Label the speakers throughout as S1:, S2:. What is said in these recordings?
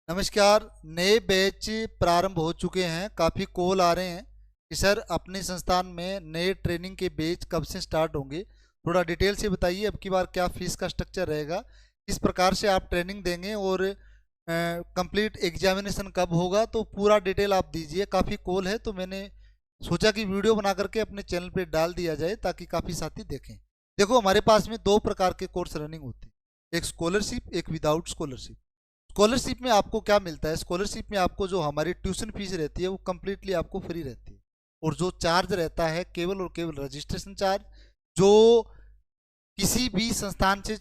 S1: नमस्कार। नए बैच प्रारंभ हो चुके हैं। काफ़ी कॉल आ रहे हैं कि सर अपने संस्थान में नए ट्रेनिंग के बैच कब से स्टार्ट होंगे, थोड़ा डिटेल से बताइए। अब की बार क्या फीस का स्ट्रक्चर रहेगा, किस प्रकार से आप ट्रेनिंग देंगे और कंप्लीट एग्जामिनेशन कब होगा, तो पूरा डिटेल आप दीजिए। काफ़ी कॉल है तो मैंने सोचा कि वीडियो बना करके अपने चैनल पे डाल दिया जाए ताकि काफ़ी साथी देखें। देखो, हमारे पास में दो प्रकार के कोर्स रनिंग होते हैं, एक स्कॉलरशिप, एक विदाउट स्कॉलरशिप। स्कॉलरशिप में आपको क्या मिलता है? स्कॉलरशिप में आपको जो हमारी ट्यूशन फीस रहती है वो कम्प्लीटली आपको फ्री रहती है, और जो चार्ज रहता है केवल और केवल रजिस्ट्रेशन चार्ज, जो किसी भी संस्थान से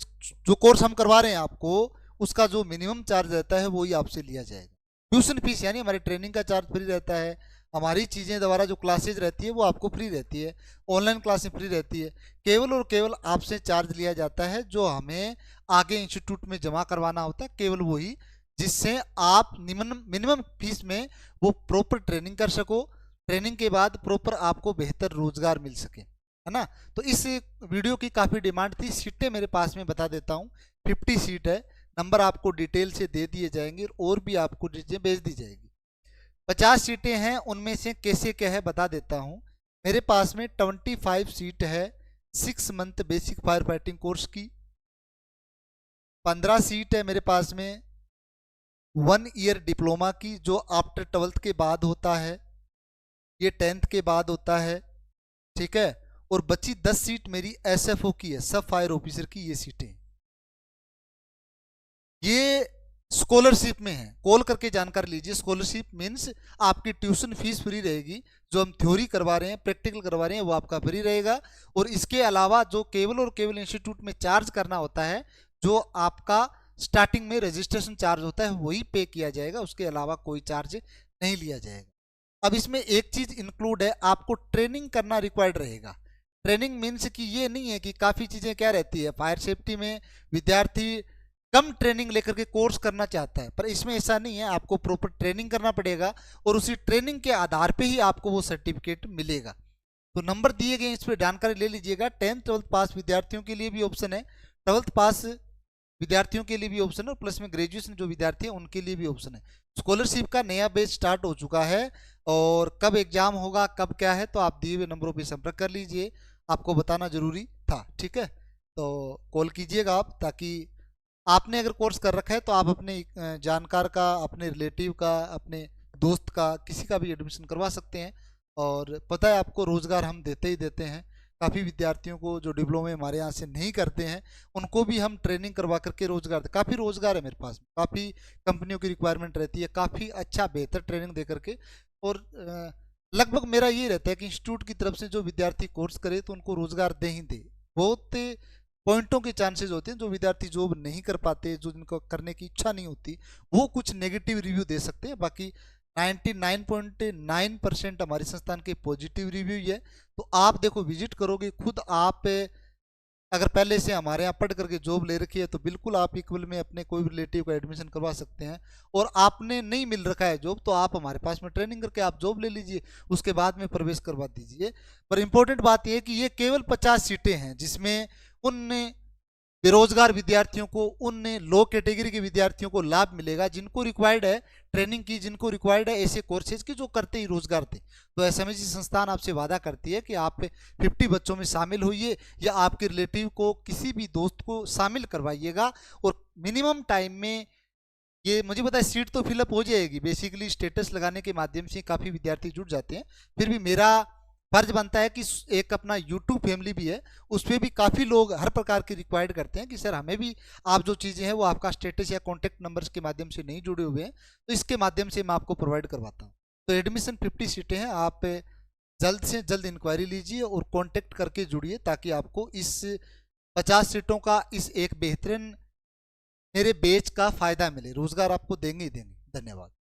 S1: जो कोर्स हम करवा रहे हैं आपको, उसका जो मिनिमम चार्ज रहता है वही आपसे लिया जाएगा। ट्यूशन फीस यानी हमारी ट्रेनिंग का चार्ज फ्री रहता है, हमारी चीज़ें द्वारा जो क्लासेज रहती है वो आपको फ्री रहती है, ऑनलाइन क्लासें फ्री रहती है। केवल और केवल आपसे चार्ज लिया जाता है जो हमें आगे इंस्टीट्यूट में जमा करवाना होता है, केवल वही, जिससे आप मिनिमम फीस में वो प्रॉपर ट्रेनिंग कर सको, ट्रेनिंग के बाद प्रॉपर आपको बेहतर रोजगार मिल सके, है ना। तो इस वीडियो की काफ़ी डिमांड थी। सीटें मेरे पास में बता देता हूँ, 50 सीट है। नंबर आपको डिटेल से दे दिए जाएंगे और भी आपको चीज़ें भेज दी जाएगी। 50 सीटें हैं, उनमें से कैसे क्या है बता देता हूँ। मेरे पास में 25 सीट है 6 month basic fire fighting course की। 15 सीट है मेरे पास में 1 ईयर डिप्लोमा की, जो आफ्टर 12th के बाद होता है, ये 10th के बाद होता है, ठीक है। और बची 10 सीट मेरी एसएफओ की है, सब फायर ऑफिसर की ये सीटें, ये स्कॉलरशिप में है। कॉल करके जानकारी लीजिए। स्कॉलरशिप मीन्स आपकी ट्यूशन फीस फ्री रहेगी, जो हम थ्योरी करवा रहे हैं, प्रैक्टिकल करवा रहे हैं, वो आपका फ्री रहेगा। और इसके अलावा जो केवल और केवल इंस्टीट्यूट में चार्ज करना होता है, जो आपका स्टार्टिंग में रजिस्ट्रेशन चार्ज होता है, वही पे किया जाएगा, उसके अलावा कोई चार्ज नहीं लिया जाएगा। अब इसमें एक चीज इंक्लूड है, आपको ट्रेनिंग करना रिक्वायर्ड रहेगा। ट्रेनिंग मीन्स कि ये नहीं है कि काफ़ी चीज़ें क्या रहती है, फायर सेफ्टी में विद्यार्थी कम ट्रेनिंग लेकर के कोर्स करना चाहता है, पर इसमें ऐसा नहीं है। आपको प्रॉपर ट्रेनिंग करना पड़ेगा और उसी ट्रेनिंग के आधार पे ही आपको वो सर्टिफिकेट मिलेगा। तो नंबर दिए गए, इस पर जानकारी ले लीजिएगा। 10th 12th पास विद्यार्थियों के लिए भी ऑप्शन है, 12th पास विद्यार्थियों के लिए भी ऑप्शन है, और प्लस में ग्रेजुएशन जो विद्यार्थी है उनके लिए भी ऑप्शन है। स्कॉलरशिप का नया बैच स्टार्ट हो चुका है, और कब एग्जाम होगा, कब क्या है, तो आप दिए हुए नंबरों पर संपर्क कर लीजिए। आपको बताना जरूरी था, ठीक है। तो कॉल कीजिएगा आप, ताकि आपने अगर कोर्स कर रखा है तो आप अपने जानकार का, अपने रिलेटिव का, अपने दोस्त का, किसी का भी एडमिशन करवा सकते हैं। और पता है आपको, रोज़गार हम देते ही देते हैं। काफ़ी विद्यार्थियों को जो डिप्लोमे हमारे यहाँ से नहीं करते हैं, उनको भी हम ट्रेनिंग करवा करके रोज़गार, काफ़ी रोज़गार है मेरे पास, काफ़ी कंपनियों की रिक्वायरमेंट रहती है, काफ़ी अच्छा बेहतर ट्रेनिंग दे करके। और लगभग मेरा ये रहता है कि इंस्टीट्यूट की तरफ से जो विद्यार्थी कोर्स करे तो उनको रोज़गार दे ही दे। बहुत पॉइंटों के चांसेस होते हैं, जो विद्यार्थी जॉब नहीं कर पाते, जो जिनको करने की इच्छा नहीं होती, वो कुछ नेगेटिव रिव्यू दे सकते हैं। बाकी 99.9% हमारे संस्थान के पॉजिटिव रिव्यू ही है। तो आप देखो, विजिट करोगे खुद, आप अगर पहले से हमारे यहाँ पढ़ करके जॉब ले रखी है तो बिल्कुल आप इक्वल में अपने कोई भी रिलेटिव का एडमिशन करवा सकते हैं। और आपने नहीं मिल रखा है जॉब, तो आप हमारे पास में ट्रेनिंग करके आप जॉब ले लीजिए, उसके बाद में प्रवेश करवा दीजिए। पर इंपॉर्टेंट बात यह है कि ये केवल 50 सीटें हैं, जिसमें उन बेरोजगार विद्यार्थियों को, उन लो कैटेगरी के विद्यार्थियों को लाभ मिलेगा, जिनको रिक्वायर्ड है ट्रेनिंग की, जिनको रिक्वायर्ड है ऐसे कोर्सेज की जो करते ही रोजगार थे। तो एसएमएसजी संस्थान आपसे वादा करती है कि आप 50 बच्चों में शामिल होइए, या आपके रिलेटिव को, किसी भी दोस्त को शामिल करवाइएगा। और मिनिमम टाइम में, ये मुझे पता है सीट तो फिलअप हो जाएगी, बेसिकली स्टेटस लगाने के माध्यम से काफ़ी विद्यार्थी जुड़ जाते हैं। फिर भी मेरा फर्ज बनता है कि एक अपना यूट्यूब फैमिली भी है, उस पर भी काफ़ी लोग हर प्रकार की रिक्वायर्ड करते हैं कि सर हमें भी आप जो चीज़ें हैं वो आपका स्टेटस या कॉन्टैक्ट नंबर्स के माध्यम से नहीं जुड़े हुए हैं, तो इसके माध्यम से मैं आपको प्रोवाइड करवाता हूँ। तो एडमिशन 50 सीटें हैं, आप जल्द से जल्द इंक्वायरी लीजिए और कॉन्टैक्ट करके जुड़िए, ताकि आपको इस 50 सीटों का, इस एक बेहतरीन मेरे बैच का फ़ायदा मिले। रोज़गार आपको देंगे ही देंगे। धन्यवाद।